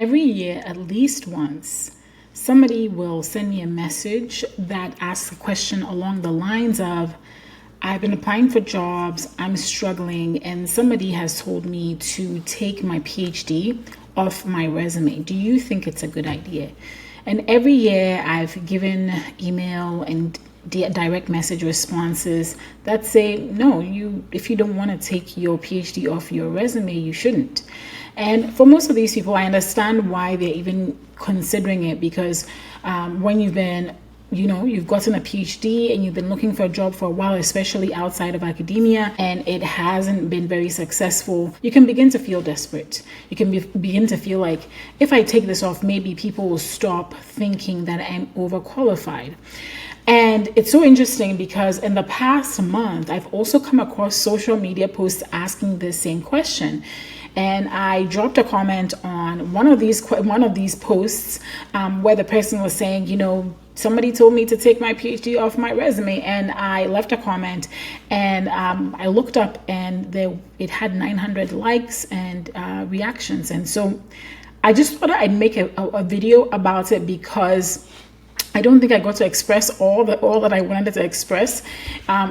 Every year, at least once, somebody will send me a message that asks a question along the lines of, I've been applying for jobs, I'm struggling, and somebody has told me to take my PhD off my resume. Do you think it's a good idea? And every year I've given email and direct message responses that say, no, if you don't want to take your PhD off your resume, you shouldn't. And for most of these people, I understand why they're even considering it, because when you've gotten a PhD and you've been looking for a job for a while, especially outside of academia, and it hasn't been very successful, you can begin to feel desperate. You can begin to feel like, if I take this off, maybe people will stop thinking that I'm overqualified. And it's so interesting because in the past month, I've also come across social media posts asking this same question. And I dropped a comment on one of these posts where the person was saying, somebody told me to take my PhD off my resume, and I left a comment, and I looked up, and it had 900 likes and reactions. And so I just thought I'd make a video about it, because I don't think I got to express all that I wanted to express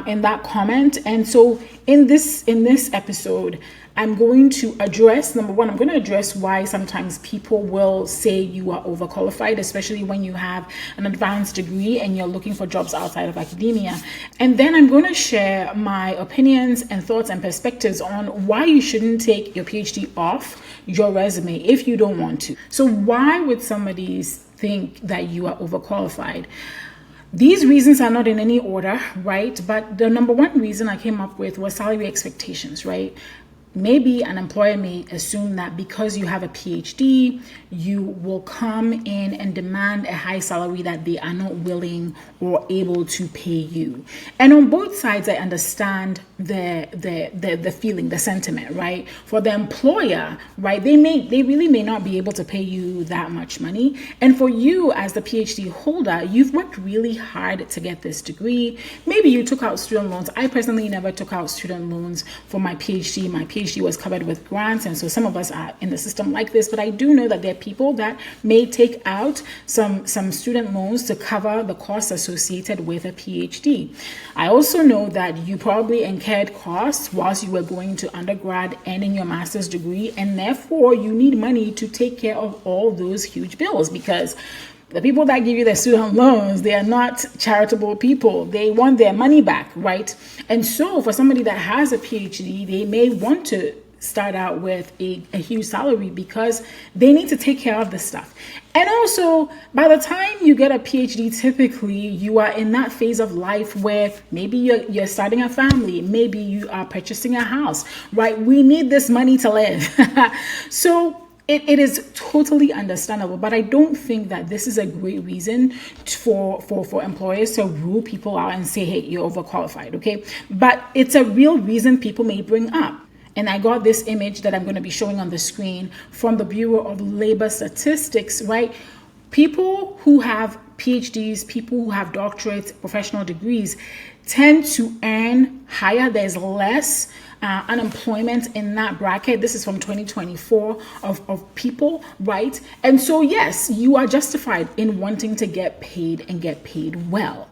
in that comment. And so in this episode, I'm going to address, number one, I'm going to address why sometimes people will say you are overqualified, especially when you have an advanced degree and you're looking for jobs outside of academia. And then I'm going to share my opinions and thoughts and perspectives on why you shouldn't take your PhD off your resume if you don't want to. So why would somebody think that you are overqualified? These reasons are not in any order, right? But the number one reason I came up with was salary expectations, right? Maybe an employer may assume that because you have a PhD, you will come in and demand a high salary that they are not willing or able to pay you. And on both sides, I understand the feeling, the sentiment, right? For the employer, right, they really may not be able to pay you that much money. And for you as the PhD holder, you've worked really hard to get this degree. Maybe you took out student loans. I personally never took out student loans for my PhD. My PhD was covered with grants, and so some of us are in the system like this, but I do know that there are people that may take out some student loans to cover the costs associated with a PhD. I also know that you probably incurred costs whilst you were going to undergrad and in your master's degree, and therefore you need money to take care of all those huge bills, because the people that give you the student loans, they are not charitable people. They want their money back, right? And so for somebody that has a PhD, they may want to start out with a huge salary because they need to take care of this stuff. And also, by the time you get a PhD, typically you are in that phase of life where maybe you're starting a family, maybe you are purchasing a house, right? We need this money to live. So it is totally understandable, but I don't think that this is a great reason for employers to rule people out and say, hey, you're overqualified, okay? But it's a real reason people may bring up. And I got this image that I'm going to be showing on the screen from the Bureau of Labor Statistics, right? People who have PhDs, people who have doctorates, professional degrees, tend to earn higher. There's less unemployment in that bracket. This is from 2024 of people, right? And so, yes, you are justified in wanting to get paid and get paid well.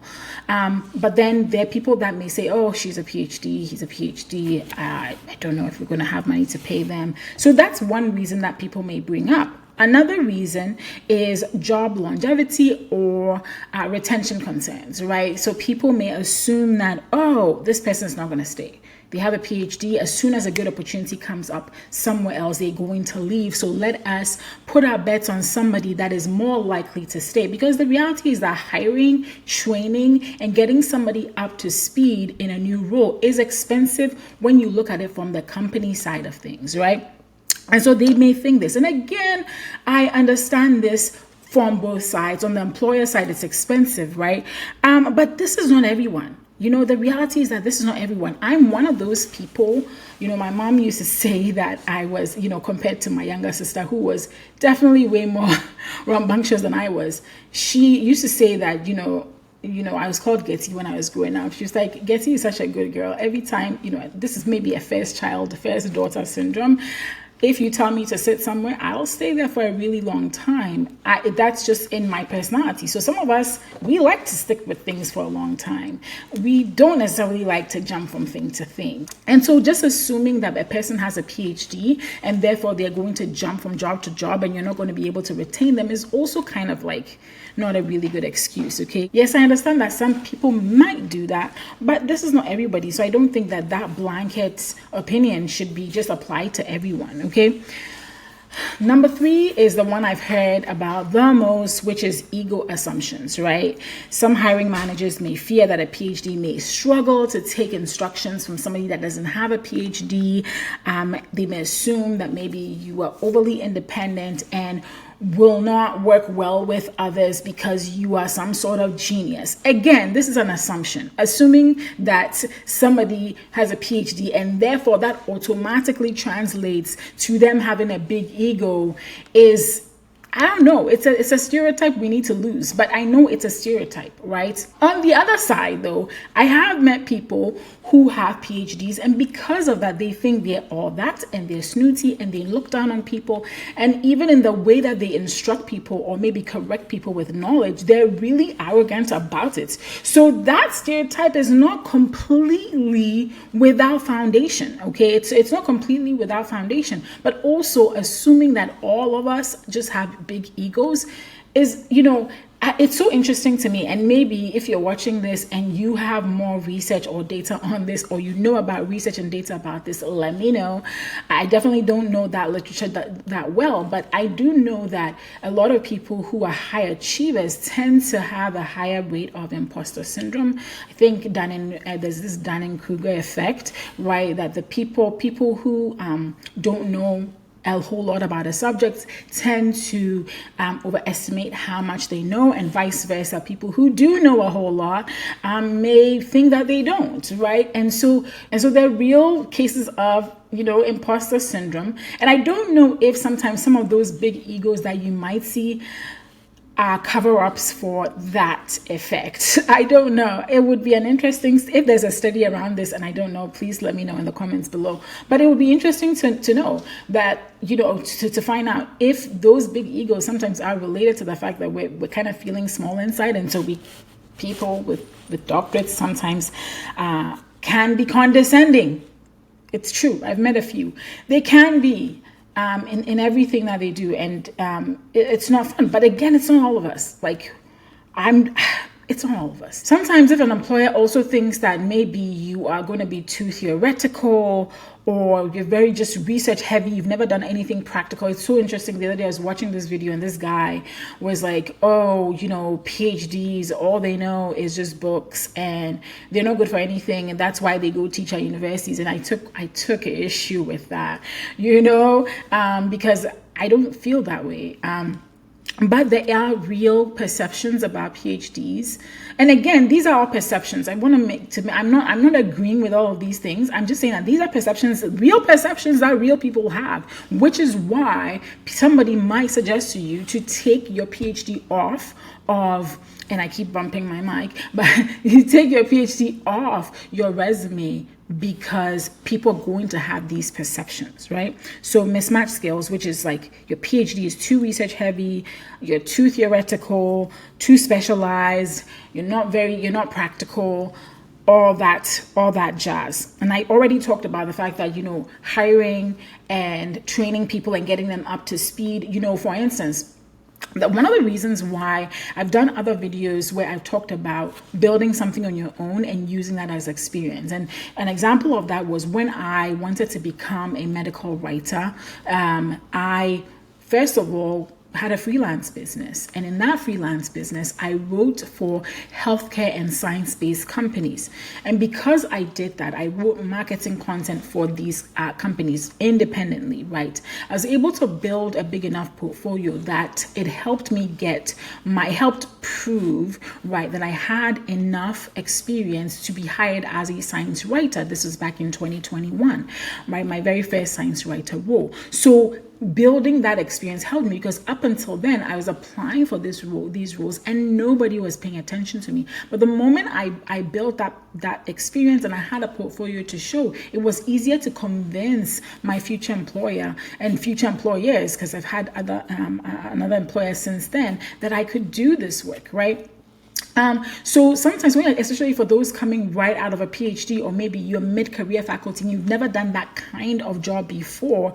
But then there are people that may say, oh, she's a PhD, he's a PhD. I don't know if we're going to have money to pay them. So that's one reason that people may bring up. Another reason is job longevity or retention concerns, right? So people may assume that, oh, this person's not going to stay. They have a PhD. As soon as a good opportunity comes up somewhere else, they're going to leave. So let us put our bets on somebody that is more likely to stay. Because the reality is that hiring, training, and getting somebody up to speed in a new role is expensive when you look at it from the company side of things, right? And so they may think this. And again, I understand this from both sides. On the employer side, it's expensive, right? But this is not everyone. The reality is that this is not everyone. I'm one of those people. My mom used to say that I was, compared to my younger sister, who was definitely way more rambunctious than I was. She used to say that, I was called Getty when I was growing up. She was like, Getty is such a good girl. Every time, this is maybe a first daughter syndrome. If you tell me to sit somewhere, I'll stay there for a really long time. That's just in my personality. So some of us, we like to stick with things for a long time. We don't necessarily like to jump from thing to thing. And so just assuming that a person has a PhD and therefore they're going to jump from job to job and you're not going to be able to retain them is also kind of like not a really good excuse, okay? Yes, I understand that some people might do that, but this is not everybody. So I don't think that blanket opinion should be just applied to everyone, okay? Number 3 is the one I've heard about the most, which is ego assumptions, right? Some hiring managers may fear that a PhD may struggle to take instructions from somebody that doesn't have a PhD. They may assume that maybe you are overly independent and will not work well with others because you are some sort of genius. Again, this is an assumption. Assuming that somebody has a PhD and therefore that automatically translates to them having a big ego is, I don't know, it's a stereotype we need to lose, but I know it's a stereotype, right? On the other side, though, I have met people who have PhDs, and because of that, they think they're all that, and they're snooty, and they look down on people, and even in the way that they instruct people or maybe correct people with knowledge, they're really arrogant about it. So that stereotype is not completely without foundation, okay? It's not completely without foundation, but also assuming that all of us just have big egos is, it's so interesting to me. And maybe if you're watching this and you have more research or data on this, or you know about research and data about this, let me know. I definitely don't know that literature that well, but I do know that a lot of people who are high achievers tend to have a higher rate of imposter syndrome. I think there's this Dunning-Kruger effect, right? That the people who don't know a whole lot about a subject tend to overestimate how much they know, and vice versa. People who do know a whole lot may think that they don't, right? And so there are real cases of imposter syndrome. And I don't know if sometimes some of those big egos that you might see are cover-ups for that effect. I don't know. It would be an interesting, if there's a study around this, and I don't know, please let me know in the comments below. But it would be interesting to know that, to find out if those big egos sometimes are related to the fact that we're kind of feeling small inside. And so people with doctorates sometimes can be condescending. It's true. I've met a few. They can be. In everything that they do, and it's not fun. But again, it's not all of us. It's not all of us. Sometimes if an employer also thinks that maybe you are going to be too theoretical, or you're very just research heavy, you've never done anything practical. It's so interesting. The other day I was watching this video and this guy was like, PhDs, all they know is just books and they're not good for anything, and that's why they go teach at universities. And I took issue with that, because I don't feel that way. But there are real perceptions about PhDs. And again, these are all perceptions. I'm not agreeing with all of these things. I'm just saying that these are real perceptions that real people have, which is why somebody might suggest to you to take your PhD off of, and I keep bumping my mic, but you take your PhD off your resume because people are going to have these perceptions, right? So mismatch skills, which is like your PhD is too research heavy, you're too theoretical, too specialized, you're not practical, all that jazz. And I already talked about the fact that, hiring and training people and getting them up to speed, for instance, that one of the reasons why I've done other videos where I've talked about building something on your own and using that as experience. And an example of that was when I wanted to become a medical writer. I, first of all, had a freelance business, and in that freelance business I wrote for healthcare and science-based companies. And because I did that, I wrote marketing content for these companies independently, right? I was able to build a big enough portfolio that it helped prove, right, that I had enough experience to be hired as a science writer. This was back in 2021, right? My very first science writer role. So building that experience helped me, because up until then I was applying for these roles and nobody was paying attention to me. But the moment I built that experience and I had a portfolio to show, it was easier to convince my future employer and future employers, because I've had another employer since then, that I could do this work, right? So sometimes, especially for those coming right out of a PhD, or maybe you're mid-career faculty and you've never done that kind of job before,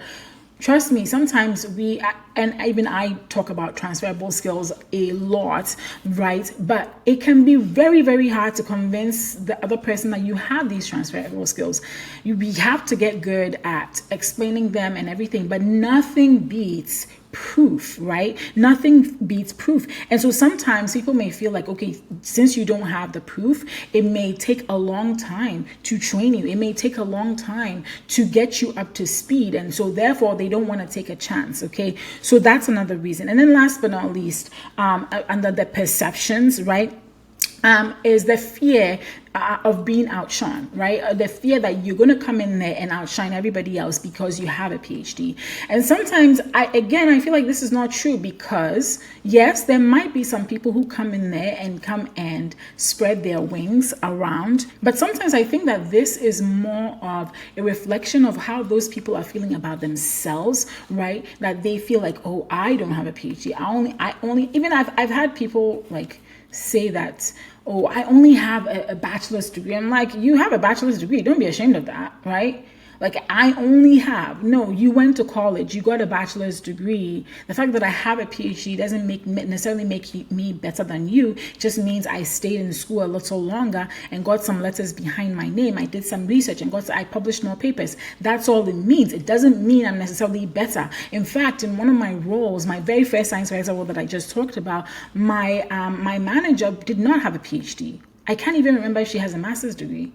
trust me, sometimes and even I talk about transferable skills a lot, right? But it can be very, very hard to convince the other person that you have these transferable skills. We have to get good at explaining them and everything, but nothing beats proof, right? Nothing beats proof. And so sometimes people may feel like, okay, since you don't have the proof, it may take a long time to train you. It may take a long time to get you up to speed. And so therefore they don't want to take a chance. Okay. So that's another reason. And then last but not least, under the perceptions, right? Is the fear of being outshone, right? The fear that you're going to come in there and outshine everybody else because you have a PhD. And sometimes I feel like this is not true, because yes, there might be some people who come in there and come and spread their wings around. But sometimes I think that this is more of a reflection of how those people are feeling about themselves, right? That they feel like, oh, I don't have a PhD. I've had people like say that, oh, I only have a bachelor's degree. I'm like, you have a bachelor's degree. Don't be ashamed of that, right? Like, no, you went to college, you got a bachelor's degree. The fact that I have a PhD doesn't necessarily make me better than you. It just means I stayed in school a little longer and got some letters behind my name. I did some research and I published more papers. That's all it means. It doesn't mean I'm necessarily better. In fact, in one of my roles, my very first science writer role that I just talked about, my manager did not have a PhD. I can't even remember if she has a master's degree.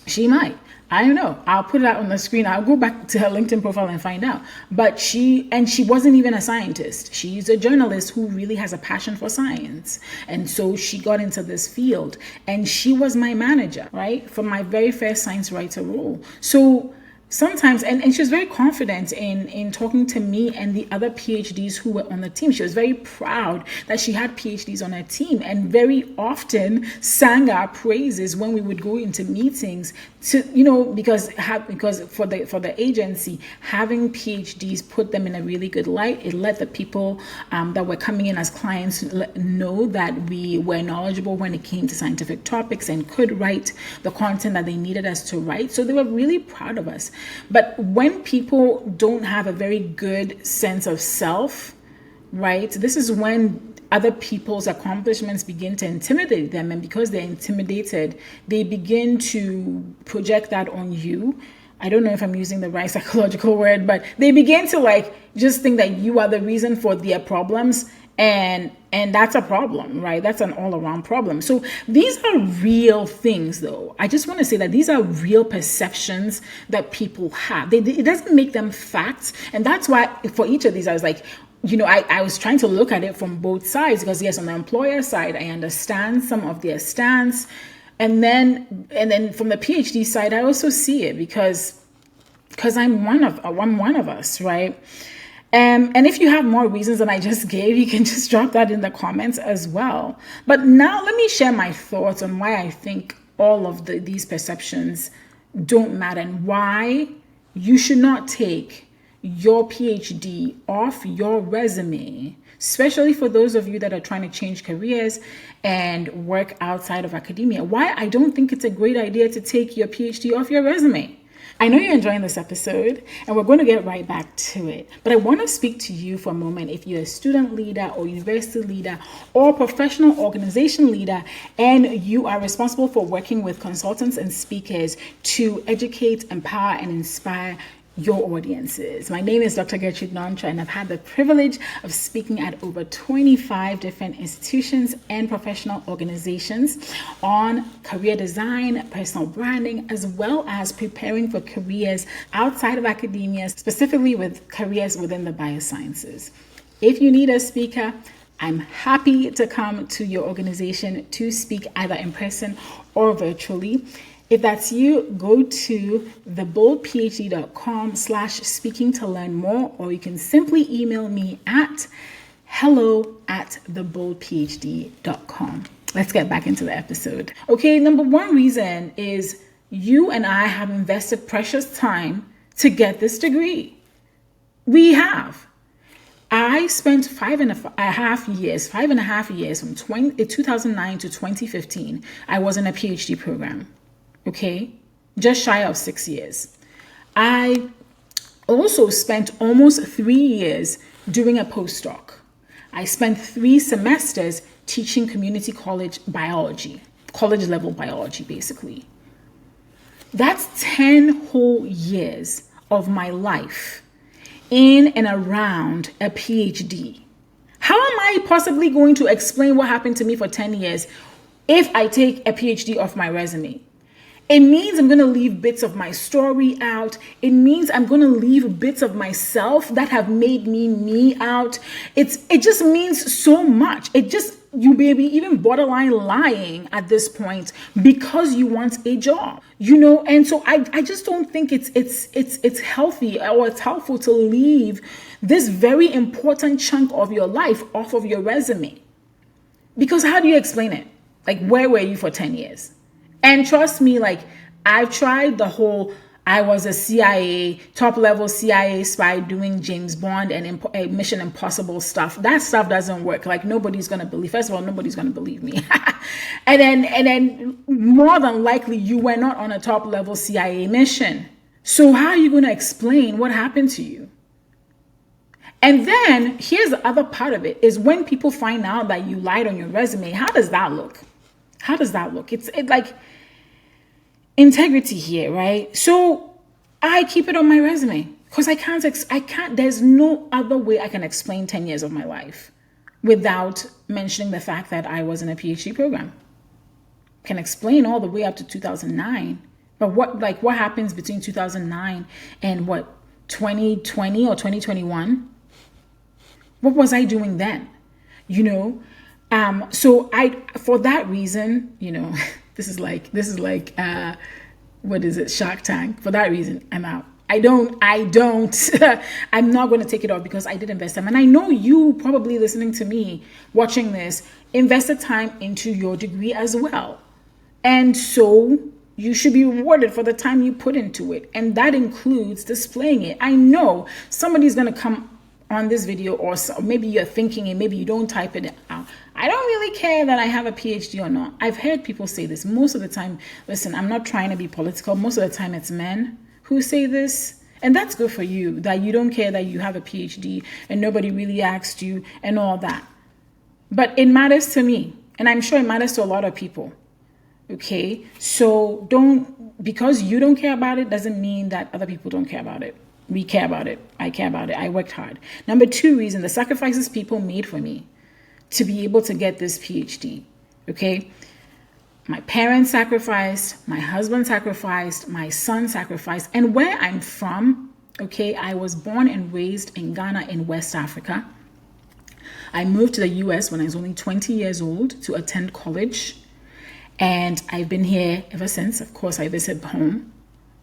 She might. I don't know. I'll put it out on the screen. I'll go back to her LinkedIn profile and find out. But she wasn't even a scientist. She's a journalist who really has a passion for science. And so she got into this field, and she was my manager, right? For my very first science writer role. So sometimes, and she was very confident in talking to me and the other PhDs who were on the team. She was very proud that she had PhDs on her team, and very often sang our praises when we would go into meetings to, because for the agency, having PhDs put them in a really good light. It let the people that were coming in as clients know that we were knowledgeable when it came to scientific topics and could write the content that they needed us to write. So they were really proud of us. But when people don't have a very good sense of self, right, this is when other people's accomplishments begin to intimidate them. And because they're intimidated, they begin to project that on you. I don't know if I'm using the right psychological word, but they begin to just think that you are the reason for their problems. And that's a problem, right? That's an all-around problem. So these are real things, though. I just want to say that these are real perceptions that people have. It doesn't make them facts. And that's why for each of these, I was like, I was trying to look at it from both sides, because yes, on the employer side, I understand some of their stance. And then from the PhD side, I also see it because I'm one of us, right? And if you have more reasons than I just gave, you can just drop that in the comments as well. But now let me share my thoughts on why I think all of these perceptions don't matter, and why you should not take your PhD off your resume, especially for those of you that are trying to change careers and work outside of academia. Why I don't think it's a great idea to take your PhD off your resume. I know you're enjoying this episode, and we're going to get right back to it. But I want to speak to you for a moment. If you're a student leader or university leader or professional organization leader, and you are responsible for working with consultants and speakers to educate, empower, and inspire your audiences. My name is Dr. Nonterah, and I've had the privilege of speaking at over 25 different institutions and professional organizations on career design, personal branding, as well as preparing for careers outside of academia, specifically with careers within the biosciences. If you need a speaker, I'm happy to come to your organization to speak either in person or virtually. If that's you, go to theboldphd.com/speaking to learn more, or you can simply email me at hello@theboldphd.com. Let's get back into the episode. Okay, number one reason is you and I have invested precious time to get this degree. We have. I spent 5.5 years from 2009 to 2015. I was in a PhD program. Okay, just shy of 6 years. I also spent almost 3 years doing a postdoc. I spent 3 semesters teaching community college biology, college level biology, basically. That's 10 whole years of my life in and around a PhD. How am I possibly going to explain what happened to me for 10 years if I take a PhD off my resume? It means I'm going to leave bits of my story out. It means I'm going to leave bits of myself that have made me out. It just means so much. You may be even borderline lying at this point because you want a job, and so I just don't think it's healthy or it's helpful to leave this very important chunk of your life off of your resume. Because how do you explain it? Like, where were you for 10 years? And trust me, like, I've tried the whole, I was a top level CIA spy doing James Bond and Mission Impossible stuff. That stuff doesn't work. Like, nobody's going to believe, first of all, nobody's going to believe me. and then more than likely, you were not on a top level CIA mission. So how are you going to explain what happened to you? And then here's the other part of it is when people find out that you lied on your resume, how does that look? How does that look? It's like integrity here, right? So I keep it on my resume because I can't, there's no other way I can explain 10 years of my life without mentioning the fact that I was in a PhD program. I can explain all the way up to 2009, but what happens between 2009 and 2020 or 2021? What was I doing then? So for that reason, this is like, what is it? Shark Tank. For that reason, I'm out. I'm not going to take it off because I did invest time. And I know you probably listening to me, watching this, invested time into your degree as well. And so you should be rewarded for the time you put into it. And that includes displaying it. I know somebody's going to come on this video, or maybe you're thinking it, maybe you don't type it out. I don't really care that I have a PhD or not. I've heard people say this most of the time. Listen, I'm not trying to be political. Most of the time it's men who say this. And that's good for you, that you don't care that you have a PhD and nobody really asked you and all that. But it matters to me. And I'm sure it matters to a lot of people. Okay? So because you don't care about it doesn't mean that other people don't care about it. We care about it. I care about it. I worked hard. Number 2 reason, the sacrifices people made for me to be able to get this PhD. Okay. My parents sacrificed, my husband sacrificed, my son sacrificed. And where I'm from, okay, I was born and raised in Ghana in West Africa. I moved to the US when I was only 20 years old to attend college. And I've been here ever since. Of course, I visit home.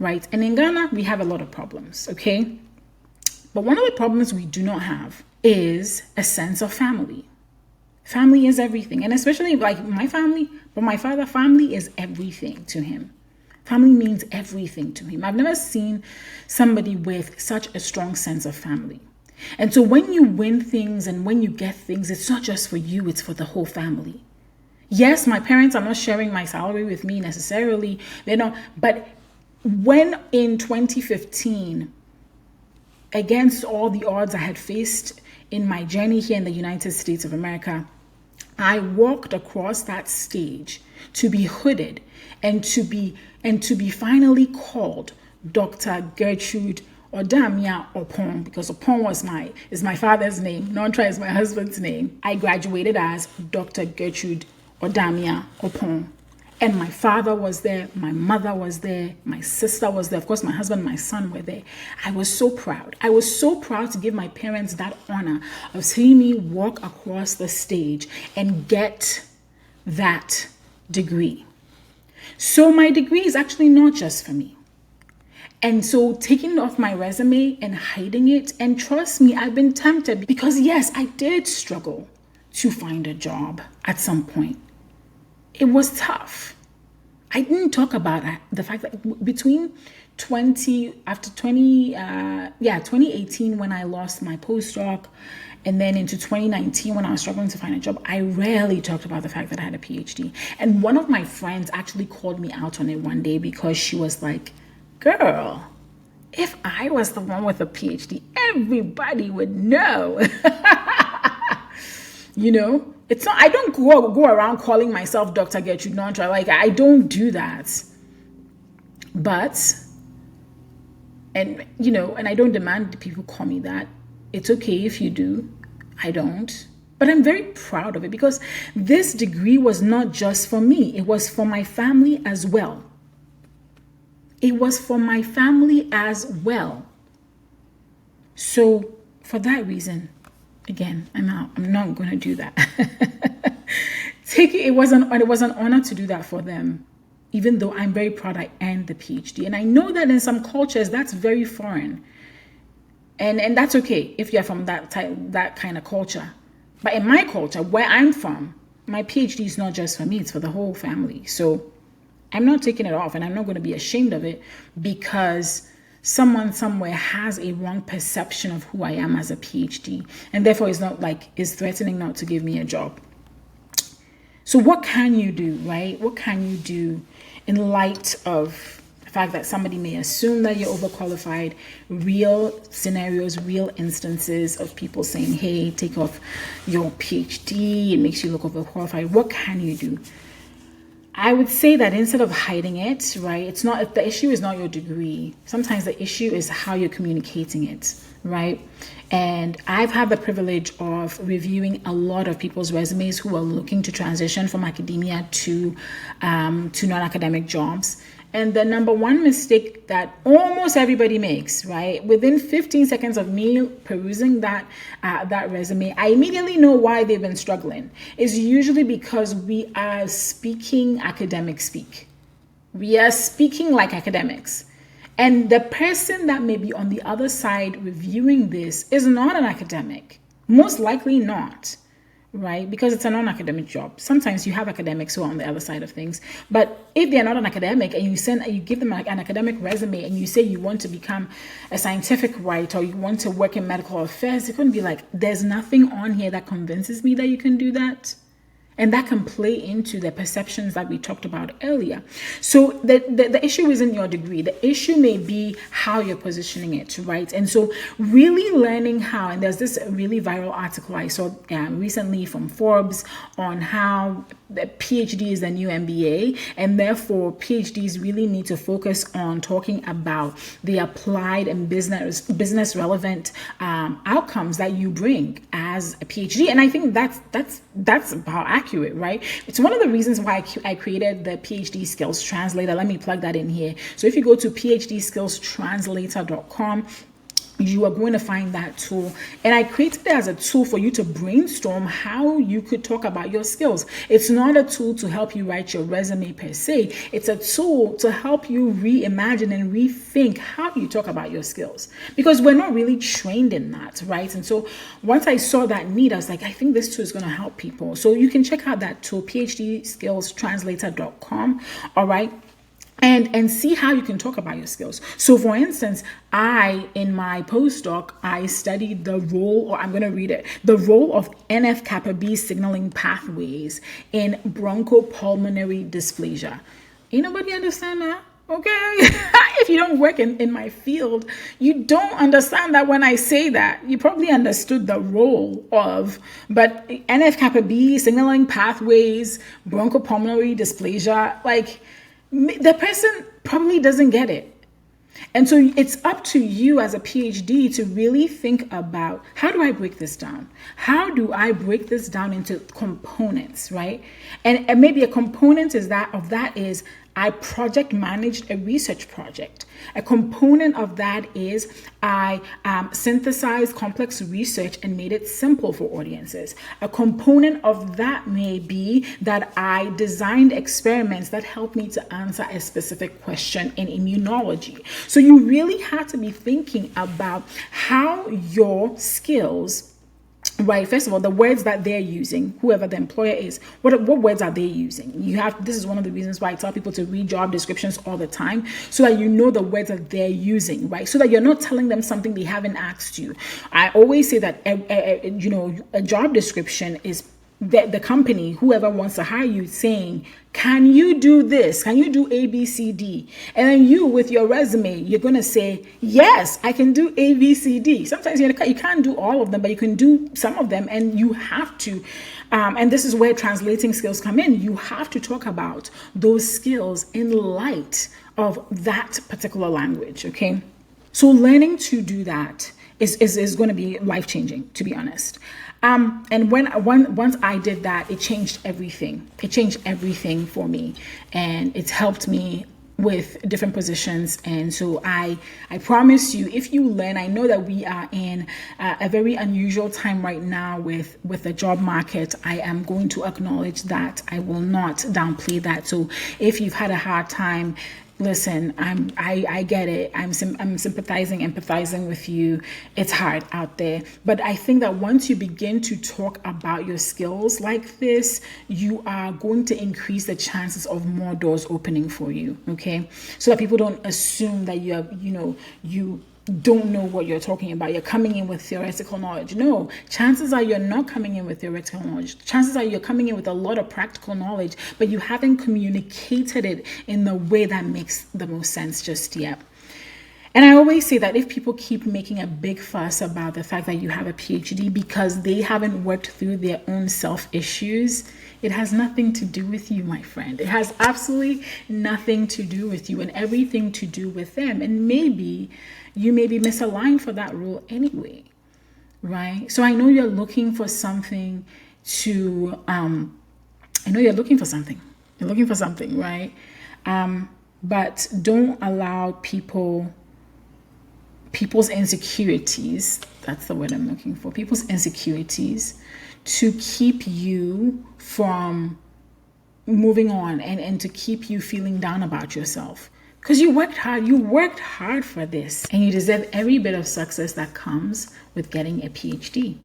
Right. And in Ghana, we have a lot of problems. Okay. But one of the problems we do not have is a sense of family. Family is everything. And especially like my family, but my father's family is everything to him. Family means everything to him. I've never seen somebody with such a strong sense of family. And so when you win things and when you get things, it's not just for you, it's for the whole family. Yes, my parents are not sharing my salary with me necessarily. But when in 2015, against all the odds I had faced in my journey here in the United States of America, I walked across that stage to be hooded and to be finally called Dr. Gertrude Odamia Opon, because Opon is my father's name. Nonterah is my husband's name. I graduated as Dr. Gertrude Odamia Opon. And my father was there, my mother was there, my sister was there, of course, my husband, my son were there. I was so proud. I was so proud to give my parents that honor of seeing me walk across the stage and get that degree. So my degree is actually not just for me. And so taking it off my resume and hiding it, and trust me, I've been tempted because yes, I did struggle to find a job at some point. It was tough. I didn't talk about the fact that between 2018 when I lost my postdoc, and then into 2019 when I was struggling to find a job, I rarely talked about the fact that I had a PhD. And one of my friends actually called me out on it one day because she was like, girl, if I was the one with a PhD, everybody would know. You know, it's not, I don't go around calling myself Dr. Gertrude Nonterah. Like, I don't do that. But, and I don't demand people call me that. It's okay if you do. I don't. But I'm very proud of it because this degree was not just for me. It was for my family as well. It was for my family as well. So for that reason, again, I'm out. I'm not going to do that. It was an honor to do that for them, even though I'm very proud I earned the PhD. And I know that in some cultures, that's very foreign. And that's okay if you're from that kind of culture. But in my culture, where I'm from, my PhD is not just for me, it's for the whole family. So I'm not taking it off, and I'm not going to be ashamed of it because someone somewhere has a wrong perception of who I am as a PhD, and therefore is threatening not to give me a job. So what can you do, right? What can you do in light of the fact that somebody may assume that you're overqualified? Real scenarios, real instances of people saying, hey, take off your PhD, it makes you look overqualified. What can you do? I would say that instead of hiding it, right, the issue is not your degree. Sometimes the issue is how you're communicating it, right? And I've had the privilege of reviewing a lot of people's resumes who are looking to transition from academia to non-academic jobs. And the number one mistake that almost everybody makes, right? Within 15 seconds of me perusing that resume, I immediately know why they've been struggling. It's usually because we are speaking academic speak. We are speaking like academics. And the person that may be on the other side reviewing this is not an academic. Most likely not. Right? Because it's a non-academic job. Sometimes you have academics who are on the other side of things. But if they're not an academic and you give them an academic resume and you say you want to become a scientific writer or you want to work in medical affairs, it's going to be like, there's nothing on here that convinces me that you can do that. And that can play into the perceptions that we talked about earlier. So the issue isn't your degree. The issue may be how you're positioning it, right? And so really learning how, and there's this really viral article I saw recently from Forbes on how the PhD is the new MBA, and therefore PhDs really need to focus on talking about the applied and business relevant outcomes that you bring as a PhD. And I think that's about accurate, right? It's one of the reasons why I created the PhD Skills Translator. Let me plug that in here. So if you go to PhDskillstranslator.com, you are going to find that tool. And I created it as a tool for you to brainstorm how you could talk about your skills. It's not a tool to help you write your resume per se. It's a tool to help you reimagine and rethink how you talk about your skills, because we're not really trained in that, right? And so once I saw that need, I was like, I think this tool is going to help people. So you can check out that tool, PhDskillstranslator.com. All right. And see how you can talk about your skills. So for instance, in my postdoc, I studied the role of NF-kappa B signaling pathways in bronchopulmonary dysplasia. Ain't nobody understand that? Okay. If you don't work in my field, you don't understand that when I say that. You probably understood the role of, but NF-kappa B signaling pathways, bronchopulmonary dysplasia, like, the person probably doesn't get it. And so it's up to you as a PhD to really think about, how do I break this down? How do I break this down into components, right? And maybe a component is I project managed a research project. A component of that is I synthesized complex research and made it simple for audiences. A component of that may be that I designed experiments that help me to answer a specific question in immunology. So you really have to be thinking about how your skills, right? First of all, the words that they're using, whoever the employer is, what words are they using? This is one of the reasons why I tell people to read job descriptions all the time, so that you know the words that they're using, right? So that you're not telling them something they haven't asked you. I always say that, a job description is the company, whoever wants to hire you, saying, can you do this? Can you do A, B, C, D? And then you, with your resume, you're going to say, yes, I can do A, B, C, D. Sometimes you can't do all of them, but you can do some of them, and you have to. And this is where translating skills come in. You have to talk about those skills in light of that particular language, okay? So learning to do that is going to be life-changing, to be honest. And once I did that, it changed everything. It changed everything for me, and it's helped me with different positions. And so I promise you, if you learn, I know that we are in a very unusual time right now with the job market. I am going to acknowledge that. I will not downplay that. So if you've had a hard time, listen, I get it. I'm sympathizing, empathizing with you. It's hard out there. But I think that once you begin to talk about your skills like this, you are going to increase the chances of more doors opening for you, okay? So that people don't assume that you don't know what you're talking about. You're coming in with theoretical knowledge. No, chances are you're not coming in with theoretical knowledge. Chances are you're coming in with a lot of practical knowledge, but you haven't communicated it in the way that makes the most sense just yet. And I always say that if people keep making a big fuss about the fact that you have a PhD because they haven't worked through their own self-issues, it has nothing to do with you, my friend. It has absolutely nothing to do with you and everything to do with them. And maybe you may be misaligned for that role anyway, right? So I know you're looking for something to, You're looking for something, right? But don't allow people's insecurities, that's the word I'm looking for, people's insecurities to keep you from moving on and to keep you feeling down about yourself. Because you worked hard for this, and you deserve every bit of success that comes with getting a PhD.